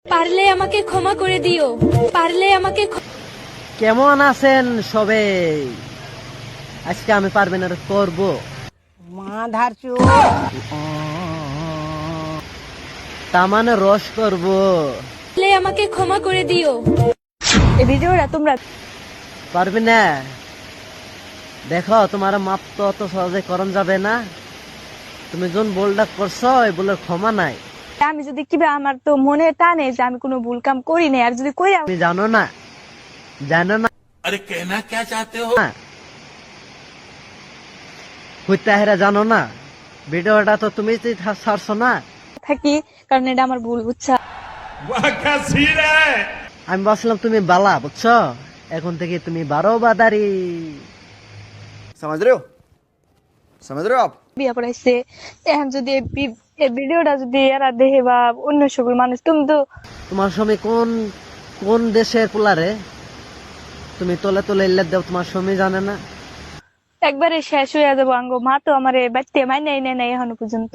পারলে আমাকে ক্ষমা করে দিও, পারলে আমাকে কেমন আছেন সবে? আজকে আমি পারবেন আর করবো তার মানে রস করবো। পারলে আমাকে ক্ষমা করে দিও। এই ভিডিওটা তোমরা পারবি না? দেখো তোমার মাপ তো অত সহজে করন যাবে না। তুমি যোন ভুলটা করছো এই ভুলের ক্ষমা নাই। আমি যদি কিবা আমার তো মনে টানে যে আমি কোনো ভুল কাম করি নাই, আর যদি কই তুমি জানো না, জানো না अरे कहना क्या चाहते हो? হইতে হেরা জানো না। ভিডিওটা তো তুমি ছাড়ছো না। থাকি, কারণ এটা আমার ভুল, বুঝছা? वाह क्या सीन है। আমি ভাবছিলাম তুমি বালা, বুঝছো? এখন থেকে তুমি 12 বাদারি। समझ रहे हो? समझ रहे हो आप? বিয়া পড়াইছে, এখন যদি এই ভিডিওটা যদি এরা দেখে বা অন্য সকল মানুষ, তুমি তো তোমার স্বামী কোন কোন দেশের পোলারে তুমি তোলে তোলে ইল্লাত দাও, তোমার স্বামী জানে না? একবারে শেষ হয়ে যাবো। আঙ্গ মা তো আমার বাড়িতে মাইনে নেয় নাই এখনো পর্যন্ত।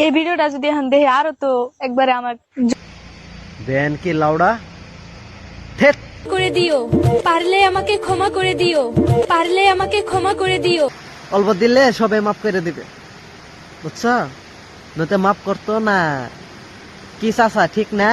এই ভিডিওটা যদি এখন দেখে আরো তো একবারে আমার বেন কি লাউডা থেত। করে দিও, পারলে আমাকে ক্ষমা করে দিও, পারলে আমাকে ক্ষমা করে দিও। অল্প দিলে সবে মাফ করে দিবে, বুঝছো? নতে মাফ করতো না। কি চাচা ঠিক না?